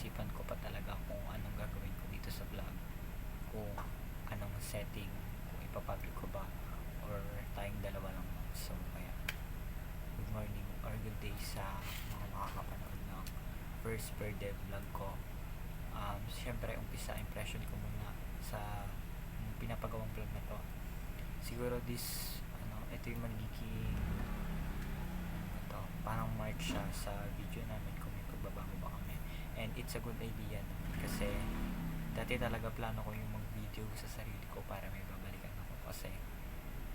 pinag-iisipan ko pa talaga kung anong gagawin ko dito sa vlog, kung anong setting, kung ipapublic ko ba or tayong dalawa lang. So kaya good morning or good day sa mga makakapanood ng first birthday vlog ko. Siyempre umpisa impression ko muna sa pinapagawang vlog na to. Siguro ito yung magiging parang march siya sa video namin kung may pagbabago ba kami, and it's a good idea naman kasi dati talaga plano ko yung mag video sa sarili ko para may babalikan ako kasi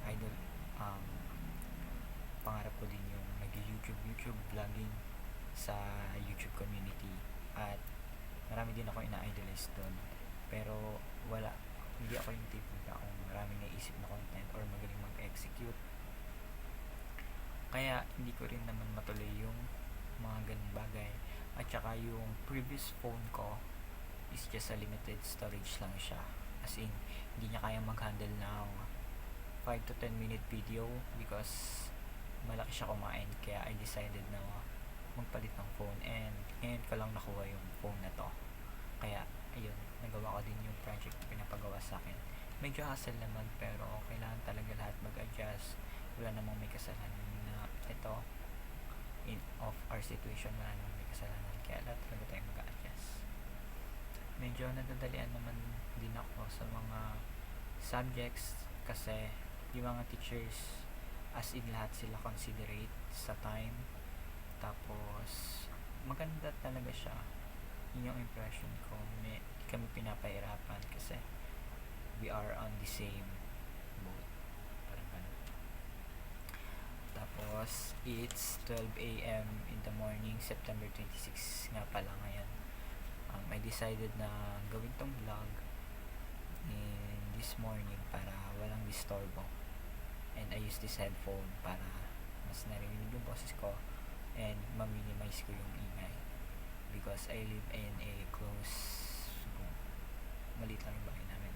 idol, pangarap ko din yung YouTube vlogging sa YouTube community, at marami din ako ina-idolize doon, pero hindi ako yung tipo na kung maraming naisip na content or magaling mag-execute, kaya hindi ko rin naman matuloy yung mga ganung bagay. At saka yung previous phone ko is just a limited storage lang siya, as in hindi niya kaya mag-handle ng 5 to 10 minute video because malaki siya kumain, kaya I decided na magpalit ng phone, and ngayon ko lang nakuha yung phone na to. Kaya ayun, nagawa ko din yung project na pinapagawa sa akin. Medyo hassle naman, pero kailangan talaga lahat mag-adjust. Wala namang may kasalanan na ito of our situation, wala namang may kasalanan, kaya lahat talaga tayo mag-adjust. Medyo nadadalian naman din ako sa mga subjects kasi yung mga teachers, as in lahat sila considerate sa time, tapos maganda talaga siya. Yun yung impression ko. Di kami pinapahirapan kasi we are on the same boat, parang ganun. Tapos it's 12 a.m. in the morning, September 26 nga pala ngayon. I decided na gawin tong vlog in this morning para walang disturbo, and I use this headphone para mas narinig yung boses ko and ma-minimize ko yung ingay because I live in a maliit lang yung bahay namin.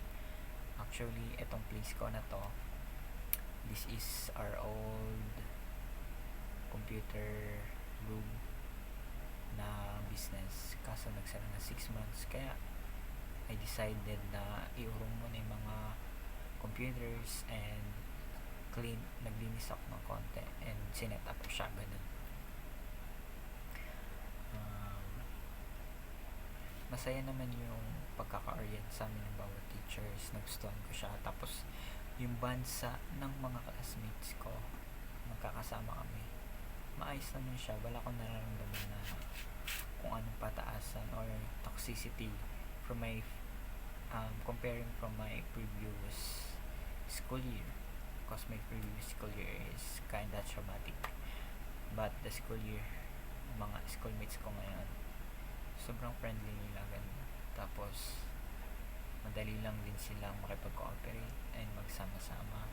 Actually, etong place ko na to, this is our old computer room na business, kaso nagsara na 6 months, kaya I decided na iurong muna yung mga computers and naglinis ako ng konti and sinet up ko siya, ganun. Masaya naman yung pagkaka-orient sa amin ng bawat teachers, nagustuhan ko siya. Tapos yung bansa ng mga classmates ko, magkakasama kami, maayos naman siya. Wala akong nararamdaman na kung anong pataasan or toxicity from my comparing from my previous school year, because my previous school year is kinda traumatic, but the school year, mga schoolmates ko ngayon, sobrang friendly nila, ganun. Tapos madali lang din silang makipag-cooperate and magsama-sama.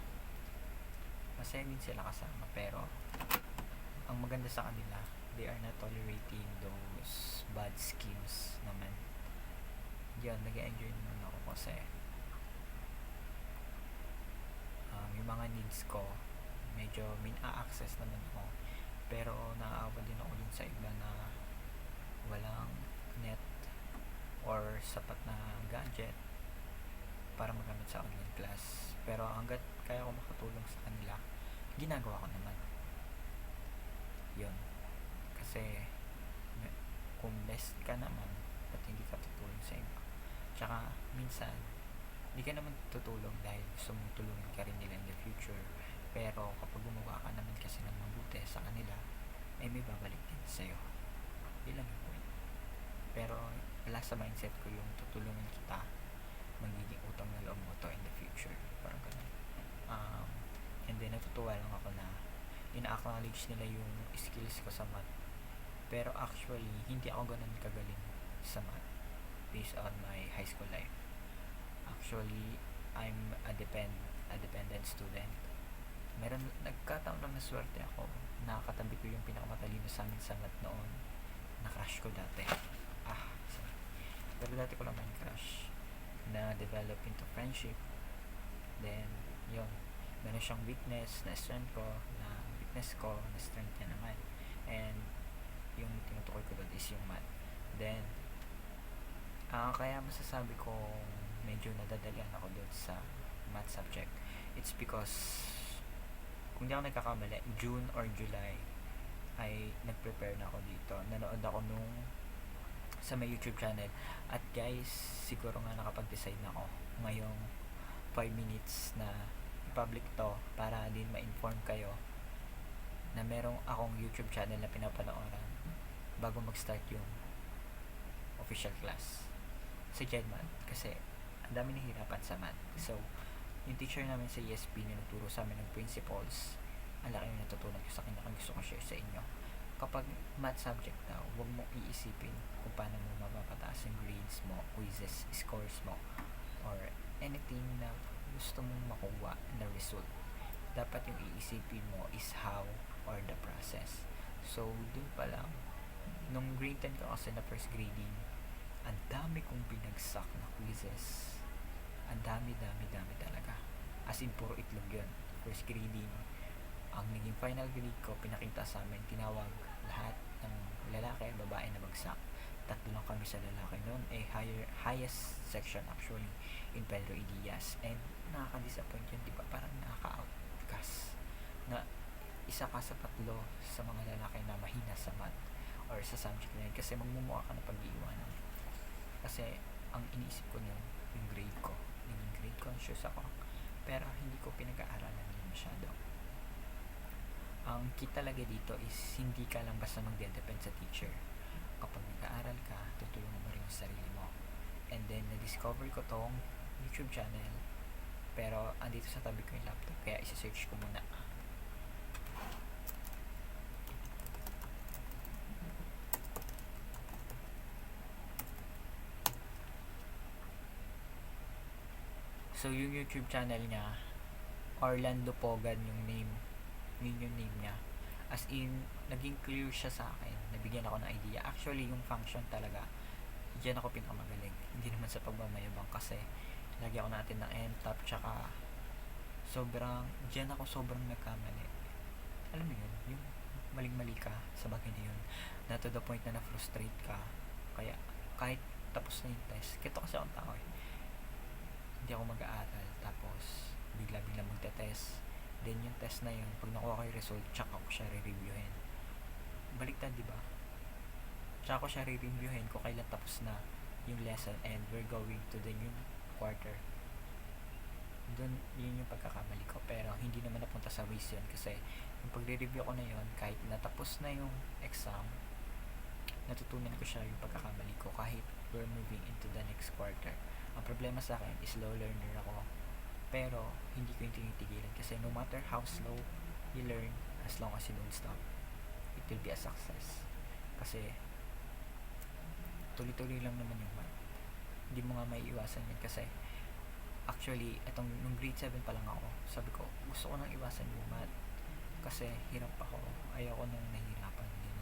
Masaya din sila kasama, pero ang maganda sa kanila, they are not tolerating those bad schemes naman. Yun, nag-enjoy naman ako kasi yung mga needs ko medyo min-a-access naman ako, pero naaawa din ako dun sa iba na walang net or sapat na gadget para magamit sa online class. Pero hanggat kaya ko makatulong sa kanila, ginagawa ko naman yun, kasi kung blessed ka naman, ba't hindi ka tutulong sa iba? Tsaka minsan hindi ka naman tutulong dahil gusto mong tulungan ka rin nila in the future, pero kapag gumawa ka naman kasi ng mabuti sa kanila, may babalik din sa'yo. Yun lang yung point. Pero wala sa mindset ko yung tutulungan kita, magiging utang na loob mo to in the future, parang ganun. And then natutuwa lang ako na ina-acknowledge nila yung skills ko sa math, pero actually hindi ako ganun kagaling sa math based on my high school life. Actually, I'm a dependent student. Nagkataon lang na swerte ako, nakakatabi ko yung pinakamatalino sa amin sa math noon, na crush ko dati. Sorry. Pero dati ko lang may crush na develop into friendship. Then yun, meron siyang weakness na strength ko, na weakness ko na strength niya naman, and yung tinutukoy ko doon is yung math. Then Kaya masasabi ko medyo nadadalian ako doon sa math subject. It's because kung di ako nagkakamali, June or July ay nag-prepare na ako dito. Nanood ako nung sa may YouTube channel. At guys, siguro nga nakapag-decide na ako ngayong 5 minutes na i-public to para din ma-inform kayo na merong akong YouTube channel na pinapanooran bago mag-start yung official class sa GEDMAT kasi ang dami nahihirapan sa math. So, yung teacher namin sa ESP na nagturo sa amin ng principles, ang laki yung natutunan ko sa kanya kung gusto ko share sa inyo. Kapag math subject daw, huwag mo iisipin kung paano mo mapapataas yung grades mo, quizzes, scores mo, or anything na gusto mong makuha na result. Dapat yung iisipin mo is how or the process. So, dun pa lang, nung grade 10 ko kasi na first grading, ang dami kong binagsak na quizzes. Ang dami talaga. As in, puro itlog yun. First grading. Ang naging final grade ko, pinakita sa amin, tinawag lahat ng lalaki, babae na bagsak. Tatlo lang kami sa lalaki noon. Highest section actually in Pedro Ilias. And nakaka-disappoint yun, di ba? Parang nakaka-outcast. Na isa ka sa tatlo sa mga lalaki na mahina sa math or sa subject na yun kasi magmumukha ka na pag-iiwanan. Kasi ang iniisip ko nun, yung grade ko, naging grade conscious ako, pero hindi ko pinag-aaralan yun masyado. Ang key talaga dito is hindi ka lang basta magde-depend sa teacher. Kapag nag-aaral ka, tutulungan mo rin yung sarili mo. And then na-discover ko tong YouTube channel, pero andito sa tabi ko yung laptop, kaya isa-search ko muna. So, yung YouTube channel niya, Orlando Pogan yung name. Yun yung name niya. As in, naging clear siya sa akin. Nabigyan ako ng idea. Actually, yung function talaga, diyan ako pinakamagaling. Hindi naman sa pagmamayabang kasi lagi ako natin ng NTAP, tsaka diyan ako sobrang nagkamali. Alam mo yun, yung maling-mali ka sa bagay na yun, na to the point na na-frustrate ka. Kaya, kahit tapos na yung test, kito kasi akong tao eh. Hindi ako mag-aaral, tapos bigla-bigla magte-test. Then yung test na yun, pag nakuha ko yung result, tsaka ko siya re-reviewin. Baliktad, di ba? Tsaka ko siya re-reviewin kung kailan tapos na yung lesson and we're going to the new quarter. Doon, yun yung pagkakamali ko. Pero hindi naman napunta sa waste yun kasi yung pagre-review ko na yun, kahit natapos na yung exam, natutunan ko siya yung pagkakamali ko kahit we're moving into the next quarter. Ang problema sa akin is slow learner ako, pero hindi ko yung tinitigilan kasi no matter how slow you learn, as long as you don't stop, it will be a success. Kasi tuloy-tuloy lang naman yung math. Hindi mo nga maiiwasan yun kasi actually, etong nung grade 7 pa lang ako, sabi ko, gusto ko nang iwasan yung math kasi hirap ako, ayoko nung nahihirapan din.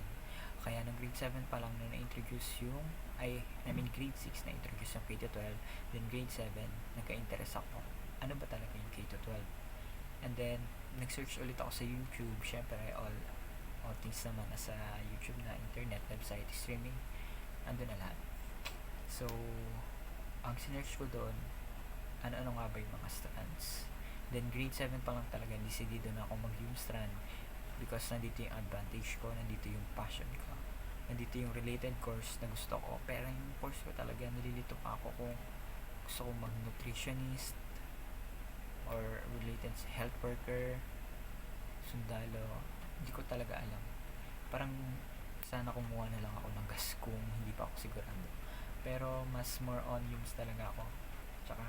Kaya nung grade 7 pa lang nung na-introduce yung grade 6 na-introduce yung K-12, then grade 7 nagka-interest ako, ano ba talaga yung K-12. And then nag-search ulit ako sa YouTube. Syempre all things naman sa YouTube na internet, website, streaming, andun na lahat. So ang sinearch ko doon, ano-ano nga ba yung mga strands. Then grade 7 pa lang talaga decidido na ako mag-hume strand because nandito yung advantage ko, nandito yung passion ko, nandito yung related course na gusto ko. Pero yung course ko talaga, nalilito pa ako kung gusto ko mag-nutritionist or related sa health worker, sundalo. Hindi ko talaga alam. Parang sana kumuha na lang ako ng gas kung hindi pa ako sigurado. Pero mas more on yung talaga ako. Tsaka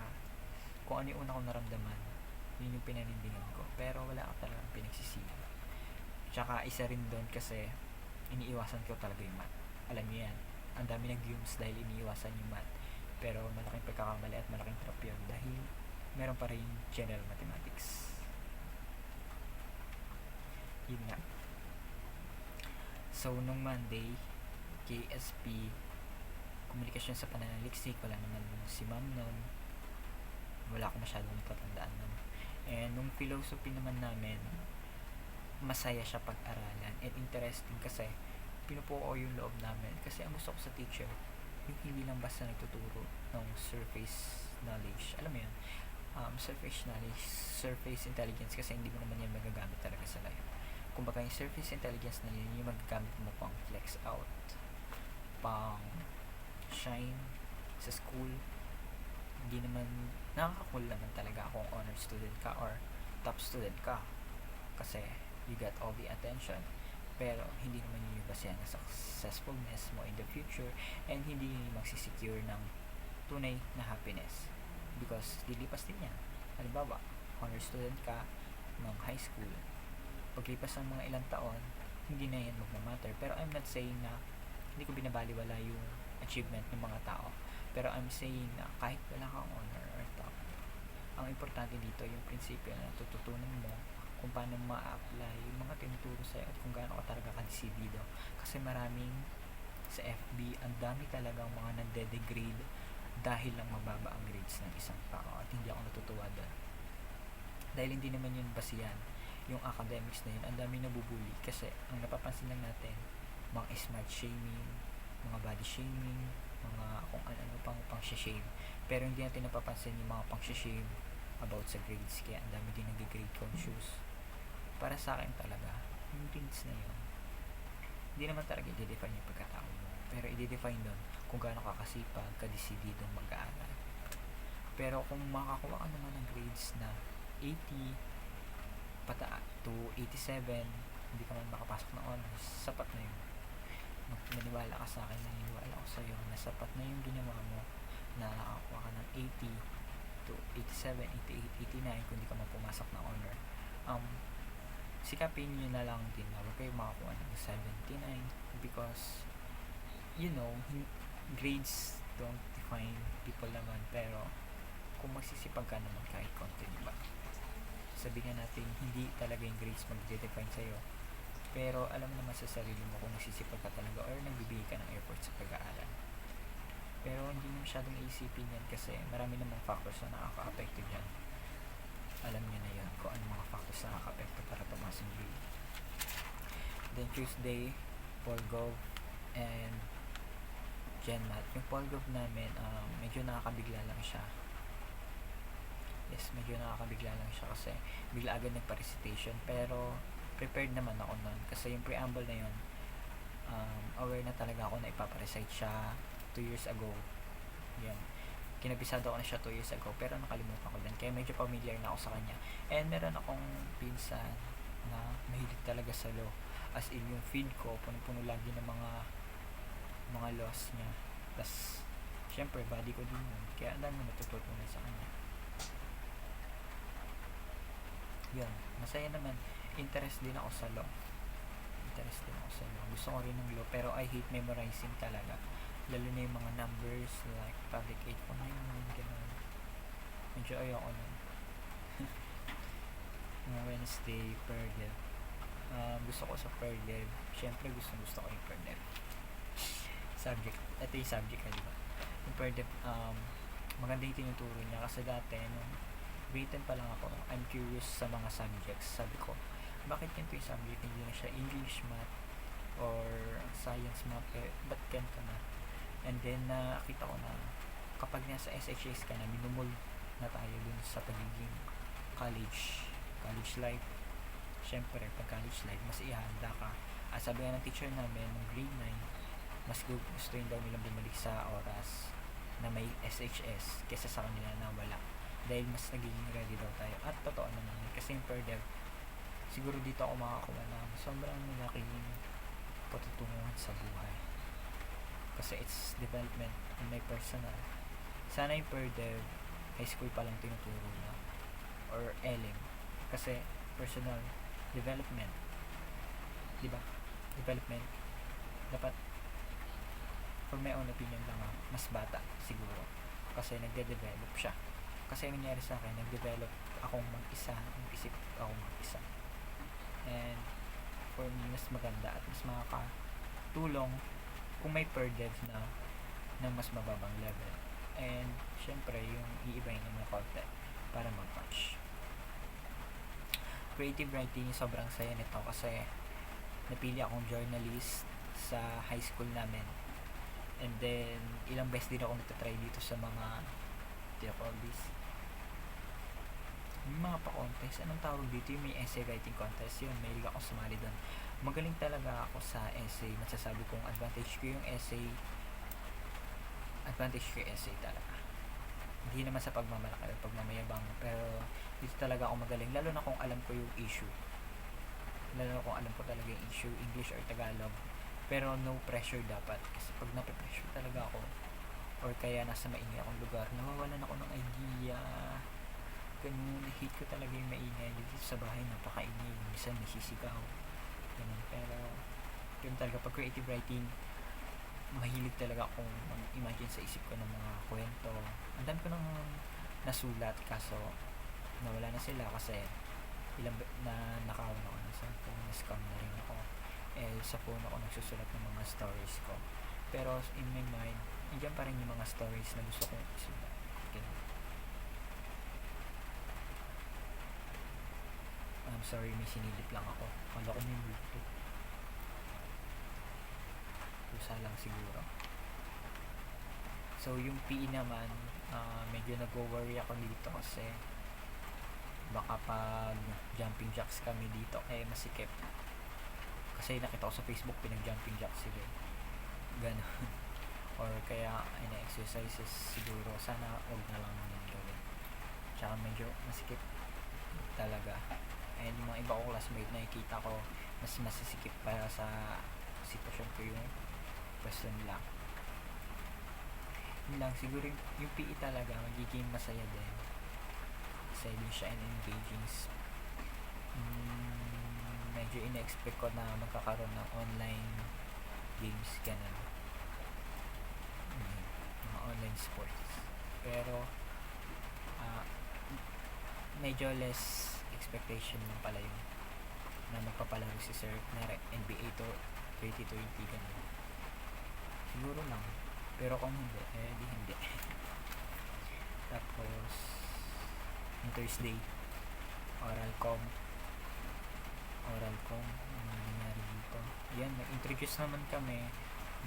kung ano yung una kong naramdaman, yun yung pinanindigan ko. Pero wala ako talagang pinagsisihan. Tsaka isa rin doon kasi iniiwasan ko talaga yung math. Alam niyo yan, ang dami nag-UMS dahil iniiwasan yung math. Pero malaking pagkakamali at malaking trap yun dahil meron pa rin general mathematics. Yun nga. So nung Monday, KSP, komunikasyon sa pananaliksik, wala naman si ma'am nun, wala akong masyadong tatandaan nun. And nung philosophy naman namin, masaya siya pag-aralan and interesting kasi pinupuo yung loob namin kasi ang gusto ko sa teacher yung hindi lang basta nagtuturo ng surface knowledge, alam mo yun, surface intelligence, kasi hindi mo naman yan magagamit talaga sa life. Kumbaga yung surface intelligence na yun, yung magagamit mo pang flex out, pang shine sa school. Hindi naman, nakaka-cool naman talaga kung honor student ka or top student ka, kasi you got all the attention, pero hindi naman yun yung basehan ng successfulness mo in the future, and hindi yun yung magsisecure ng tunay na happiness, because lilipas din yan. Halimbawa, honor student ka ng high school, paglipas ng mga ilang taon, hindi na yan magmamatter. Pero I'm not saying na hindi ko binabaliwala yung achievement ng mga tao, pero I'm saying na kahit wala kang honor or top, ang importante dito yung prinsipyo na tututunan mo kung paano ma-apply yung mga tinuturo sa'yo at kung gaano ka talaga kadesidido. Kasi maraming sa FB, ang dami talagang mga nade-degrade dahil lang mababa ang grades ng isang tao, at hindi ako natutuwa doon. Dahil hindi naman yun basihan yung academics na yun, ang dami nabubuli, kasi ang napapansin lang natin, mga smart shaming, mga body shaming, mga kung ano pang shame, pero hindi natin napapansin yung mga pang shame about sa grades, kaya ang dami din nag-grade conscious. Para sa akin talaga, yung grades na yun, hindi naman talaga i-define yung pagkatao mo, pero i-define doon kung gaano ka kasipag, kadesididong mag-aaral. Pero kung makakuha ka naman ng grades na 80 to 87, hindi ka man makapasok ng honors, sapat na yun. Maniwala ka sa akin, naniniwala ako sa'yo na sapat na yung ginawa mo na nakakuha ka ng 80 to 87, 88, 89 kung di ka mapumasok ng honor. Sikapin nyo na lang din na huwag kayo makakuha ng 79, because grades don't define people naman, pero kung magsisipag ka naman kahit konti, diba? Sabihin natin hindi talaga yung grades mag-define sa'yo, pero alam naman sa sarili mo kung nagsisipag ka talaga or nagbibigay ka ng effort sa pag-aaral. Pero hindi mo masyadong iisipin yan, kasi marami namang factors na nakaka-apekto dyan. Alam nyo na yan kung anong mga factors na nakaka-apekto para tumaas yung grade. Then Tuesday, Polgov and GenMat. Yung Polgov namin, medyo nakakabigla lang siya. Yes, medyo nakakabigla lang siya kasi bigla agad nagpa-recitation, pero prepared naman ako nun, kasi yung preamble na yun, aware na talaga ako na ipaparecite siya 2 years ago. Yan, kinabisado ko na siya 2 years ago, pero nakalimutan ko din, kaya medyo familiar na ako sa kanya. And meron akong pinsan na mahilig talaga sa law, as in yung feed ko puno-puno lagi ng mga laws niya. Tas syempre body ko din yun, kaya ang dami natututunan sa kanya. Yun, masaya naman. Interest din ako sa law. Gusto ko rin ng law, pero I hate memorizing talaga, lalo na yung mga numbers like public 8.9, gano'n. Medyo ayoko nun. Mga Wednesday, per dev. Gusto ko sa per dev, syempre gusto ko yung per dev subject. Ito yung subject ka, diba? Yung per dev, maganda yung tinuturo niya, kasi dati nung grade 10 pa lang ako, I'm curious sa mga subjects. Sabi ko, bakit ganito yung subject, hindi na siya English, math, or science, math, ba't ganito na? And then nakita ko na kapag nasa SHS ka na, minumul na tayo dun sa pagiging college life. Syempre pag college life, mas ihanda ka. Sabi nga ng teacher namin ng grade 9, mas gustuin daw nilang bumalik sa oras na may SHS kesa sa kanila na wala, dahil mas nagiging ready daw tayo. At totoo naman yun, kasi yung per dev, siguro dito ako makakuha ng sobrang malaking patutunguhan sa buhay, kasi it's development in my personal. Sana yung per dev high school pa lang tinuturo na, or LM, kasi personal development, diba? Development dapat, for my own opinion lang, mas bata siguro, kasi nagde-develop siya. Kasi nangyari sa akin, nag-develop akong mag-isa, nag-isip akong mag-isa, and for me, mas maganda at mas makakatulong kung may per dev na ng mas mababang level, and syempre yung iibahin ng mga content para mag-match. Creative writing, sobrang saya nito, kasi napili akong journalist sa high school namin. And then, ilang beses din ako nagtatry dito sa mga, all this, yung mga pa-contest. Anong tawag dito? Yung may essay writing contest. Yun, may ako sumali doon. Magaling talaga ako sa essay. Masasabi kong advantage ko yung essay. Advantage ko yung essay talaga. Hindi naman sa pagmamalaki o pagmamayabang. Pero, dito talaga ako magaling. Lalo na kung alam ko yung issue. Lalo na kung alam ko talaga yung issue, English or Tagalog. Pero no pressure dapat. Kasi pag nape-pressure talaga ako, or kaya nasa maingay akong lugar, nawawalan ako ng idea. Ganun, hate ko talaga yung maingay. Dito sa bahay, napakaingay. Minsan nasisigaw. Ganun. Pero, yun talaga, pag creative writing, mahilig talaga akong imagine sa isip ko ng mga kwento. Ang dami ko nang nasulat, kaso nawala na sila kasi ilang na nakawan ako ng cellphone, na-scam na rin ako. Sa phone ako nagsusulat ng mga stories ko. Pero in my mind, andyan pa rin yung mga stories na gusto kong isulat. Ganun. I'm sorry, may sinilip lang ako. Kala ko may multo. Pusa lang siguro. So, yung PE naman, medyo nag-worry ako dito kasi baka pag jumping jacks kami dito, masikip. Kasi nakita ko sa Facebook, pinag-jumping jacks sila. Ganon. Or kaya, exercises siguro. Sana wag na lang yan gawin. Tsaka medyo masikip talaga. And yung mga iba ko classmate, nakikita ko mas masisikip para sa sitwasyon ko yung pwesto nila. Yun lang, siguro yung PE talaga magiging masaya din. Masaya din siya and engaging. Medyo ina-expect ko na magkakaroon ng online games, ganun. Mga online sports. Pero medyo less expectation lang pala yun na magpapalaro si Sir na NBA to 2020 ganun. Siguro lang, pero kung hindi, di hindi. Tapos yung Thursday, Oralcom, ano nangyari dito. Yan, nag-introduce naman kami.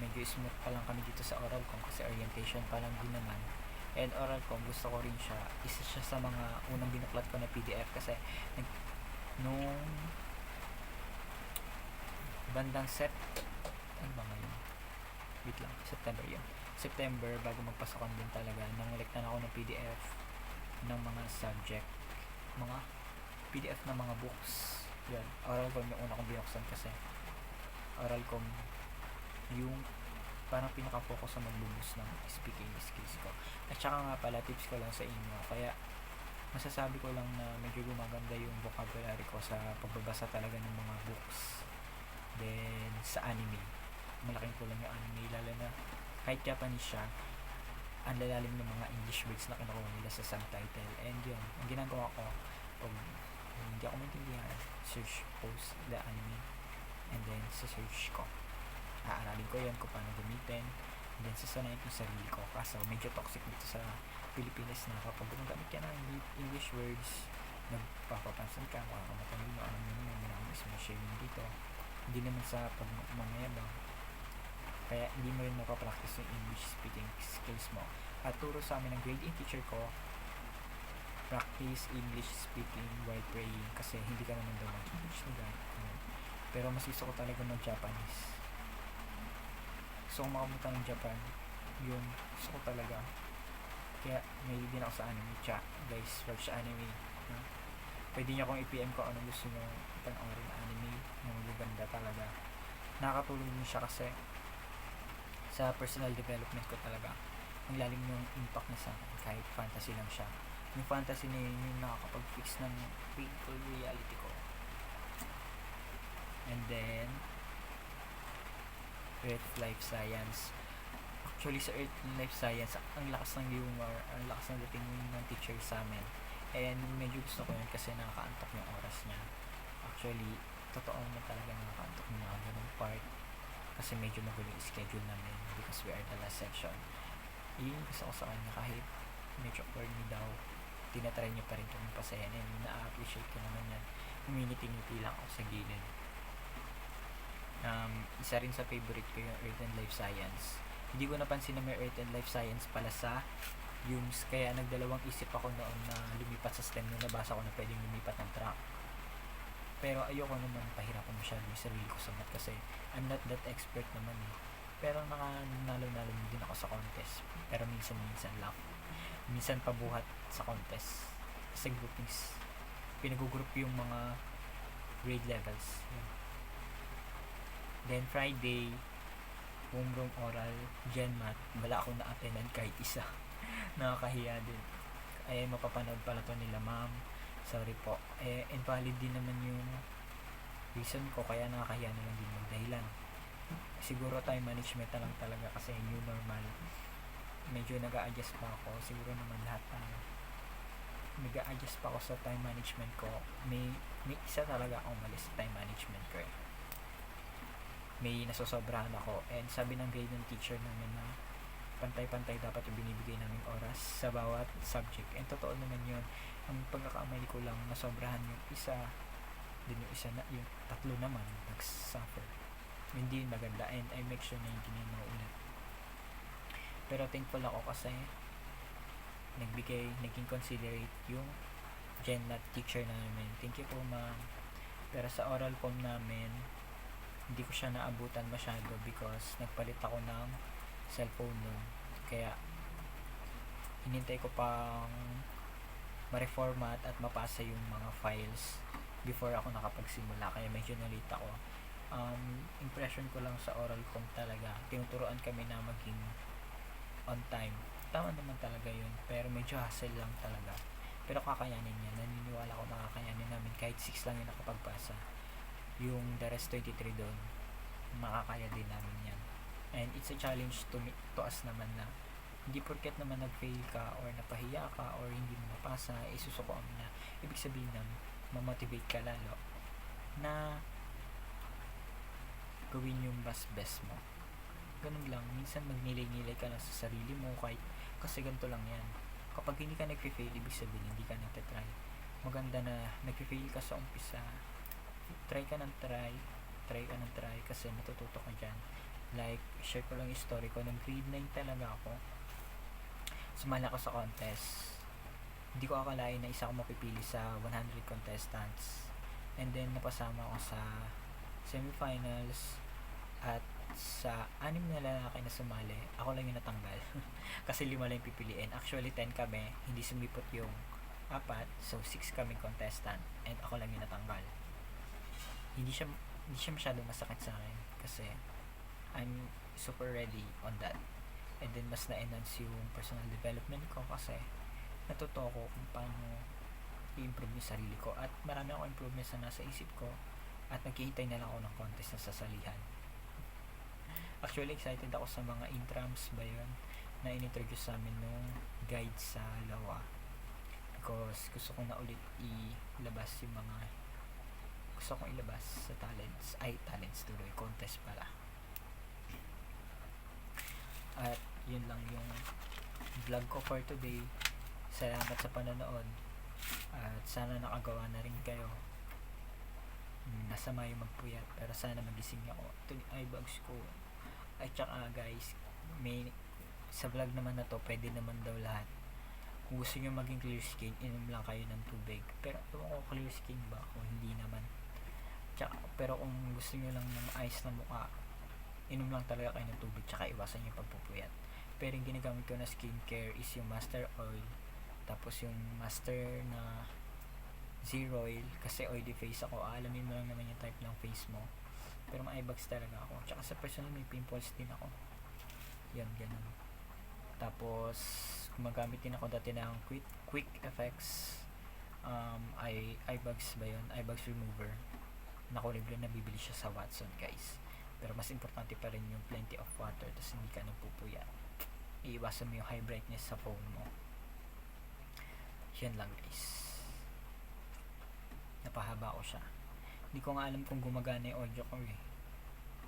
Medyo smooth pa lang kami dito sa Oralcom kasi orientation pa lang din naman. And Oralcom, gusto ko rin siya. Isa siya sa mga unang binuklat ko na PDF kasi nung bandang ano ba ngayon? Wait lang, September yun. September, bago magpasokan din talaga, nanguliktan ako ng PDF ng mga subject, mga PDF ng mga books. Yan, Oralcom yung una kong binuksan kasi Oralcom yung parang pinaka-focus sa magbubus ng speaking skills ko. At saka nga pala, tips ko lang sa inyo, kaya masasabi ko lang na medyo gumaganda yung vocabulary ko sa pagbabasa talaga ng mga books. Then, sa anime, malaking tulong yung anime, lalo na kahit Japanese siya, ang lalalim ng mga English words na kinukuha nila sa subtitle. And yun, ang ginagawa ko, pag hindi ako maintindihan, search post the anime, and then sa search ko, aaralin ko yun kung paano gamitin, and then sasanayin ko yung sarili ko. Kaso medyo toxic dito sa Pilipinas na kapag gumagamit ka ng English words, nagpapapansin ka, makakamatalino, alam mo naman, maraming smashing dito. Hindi naman sa pagmamayabang, kaya hindi mo rin mapapractice yung English speaking skills mo. At turo sa amin ng grade 8 teacher ko, practice English speaking while praying, kasi hindi ka naman daw mag-English na gano'n. Pero mas gusto ko talaga mag-Japanese. Gusto ko makapunta ng Japan, yun, gusto ko talaga. Kaya may din ako sa anime. Guys, watch anime. Pwede niyo akong i-PM ko anong gusto nyo panoorin na anime na magaganda talaga. Nakakatulong din siya kasi sa personal development ko talaga. Ang lalim yung impact niya sa akin kahit fantasy lang siya. Yung fantasy na yun yung nakakapag-fix ng painful reality ko. And then Earth Life Science. Actually sa Earth Life Science, ang lakas ng humor, ang lakas ng dating ng teacher sa amin. And medyo gusto ko yun kasi nakakaantok yung oras niya. Actually, totoo naman talaga nakakaantok yung mga ganung part. Kasi medyo magulo yung schedule namin because we are the last section. Yun yung gusto ko sa kanya, kahit medyo corny daw, tinatry niyo pa rin kami pasayan and na-appreciate ko naman yan. Humingiti-ngiti lang ako sa gilid. Isa rin sa favorite ko yung Earth and Life Science. Hindi ko napansin na may Earth and Life Science pala sa UMS, kaya nagdalawang isip ako noon na lumipat sa STEM nung nabasa ko na pwedeng lumipat ng track. Pero ayoko naman pahirapan masyado yung sarili ko sa math kasi I'm not that expert naman eh. Pero nanalo-nalo din ako sa contest. Pero minsan-minsan lang. Minsan pabuhat sa contest. Kasi groupings. Pinag-group yung mga grade levels. Then Friday, homeroom oral, Gen Math, wala akong na-attendan kahit isa. Nakakahiya din. Ay, mapapanood pala to nila, ma'am. Sorry po. Invalid din naman yung reason ko, kaya nakakahiya na lang din magdahilan. Siguro time management na lang talaga kasi new normal. Medyo nag-a-adjust pa ako. Siguro naman lahat nag-a-adjust pa ako sa time management ko. May isa talaga akong mali sa time management ko eh. May nasosobrahan ako, and sabi ng grade ng teacher namin na pantay-pantay dapat yung binibigay naming oras sa bawat subject, and totoo naman yun. Ang pagkakamali ko lang, nasobrahan yung isa, din yung isa na, yung tatlo naman nagsuffer. Hindi yun maganda, and I make sure na hindi na maulit. Pero thankful ako kasi naging considerate yung Gen Math teacher namin. Thank you po, ma'am. Pero sa oral form namin, hindi ko siya naabutan masyado because nagpalit ako ng cellphone nun. Kaya hinintay ko pang ma-reformat at mapasa yung mga files before ako nakapagsimula, kaya medyo nalate ako. Impression ko lang sa oral form talaga, tinuturoan kami na maging on time. Tama naman talaga yun, pero medyo hassle lang talaga. Pero kakayanin niya, naniniwala ko na kakayanin namin kahit 6 lang yung nakapagpasa. Yung the rest 23 doon, makakaya din namin yan. And it's a challenge to us naman na hindi porket naman nag-fail ka or napahiya ka or hindi mo napasa, isusuko mo na. Ibig sabihin na mamotivate ka lalo na gawin yung best mo. Ganun lang, minsan magnilay-nilay ka lang sa sarili mo kahit kasi ganito lang yan. Kapag hindi ka nag-fail, ibig sabihin hindi ka nagtatry. Maganda na nag-fail ka sa umpisa, try ka ng try kasi matututo ka dyan. Like, share ko lang yung story ko. Nung grade 9 talaga ako, sumali ako sa contest. Hindi ko akalain na isa ako mapipili sa 100 contestants. And then, napasama ako sa semifinals at sa 6 na lalaki na sumali, ako lang yung natanggal. Kasi 5 lang yung pipiliin. Actually, 10 kami, hindi sumipot yung 4, so 6 kami contestant and ako lang yung natanggal. Hindi siya masyadong masakit sa akin kasi I'm super ready on that. And then mas na-enhance yung personal development ko kasi natuto ko kung paano i-improve yung sarili ko, at marami akong improvements na nasa isip ko, at naghihintay na lang ako ng contest na sasalihan. Actually, excited ako sa mga intrams ba yun na in-introduce sa amin nung guide sa Lawa, because gusto ko na ulit ilabas yung mga gusto kong ilabas sa talents tuloy, contest pala. At yun lang yung vlog ko for today. Salamat sa panonood at sana nakagawa na rin kayo. Nasama yung magpuyat pero sana magising ako. Ito yung eye bags ko. At saka guys, may sa vlog naman na to, pwede naman daw lahat. Kung gusto nyo maging clear skin, inom lang kayo ng tubig. Pero ewan ko clear skin ba ako, hindi naman. Pero kung gusto nyo lang ng ayos na mukha, inom lang talaga kayo ng tubig, tsaka iwasan yung pagpupuyat. Pero yung ginagamit ko na skincare is yung Master Oil, tapos yung Master na Zero Oil, kasi oily face ako. Alamin mo lang naman yung type ng face mo. Pero may eye bags talaga ako. Tsaka sa personal, may pimples din ako. Yan, ganun. Tapos gumagamit din ako dati ng quick effects eye bags ba yun? Eye bags remover. Nakulibre na, bibili siya sa Watson guys. Pero mas importante pa rin yung plenty of water, tapos hindi ka nagpupuyat. Iiwasan mo yung high brightness sa phone mo. Yan lang guys. Napahaba ko siya. Hindi ko nga alam kung gumagana yung audio ko eh.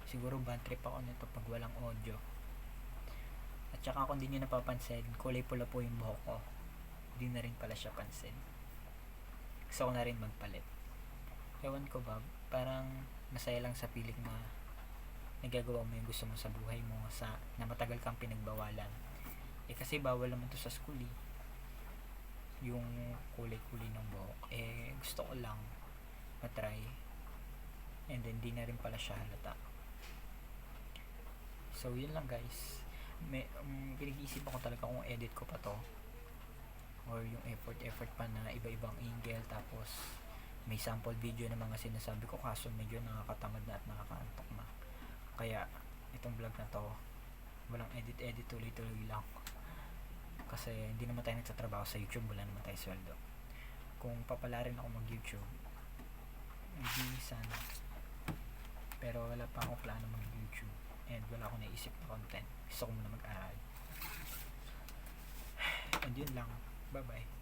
Siguro bad trip ako nito pag walang audio. At saka kung hindi nyo napapansin, kulay pula po yung buhok ko. Hindi na rin pala siya pansin. Gusto ko na rin magpalit. Ewan ko ba, parang masaya lang sa piling na nagagawa mo yung gusto mo sa buhay mo na matagal kang pinagbawalan. Kasi bawal naman to sa school yung kulay-kulay ng buhok. Gusto ko lang matry, and then di na rin pala siya halata. So yun lang guys. Pinag-iisip ako talaga kung edit ko pa to, or yung effort pa na iba-ibang angle, tapos may sample video na mga sinasabi ko, kaso medyo nakakatamad na at nakakaantok na. Kaya itong vlog na to, walang edit, tuloy-tuloy lang. Kasi hindi naman tayo nagtatrabaho sa YouTube, wala naman tayo sweldo. Kung papala rin ako mag-YouTube, hindi sana. Pero wala pa akong plano mag-YouTube, and wala akong naisip na content. Gusto ko muna mag-aral. And yun lang. Bye bye.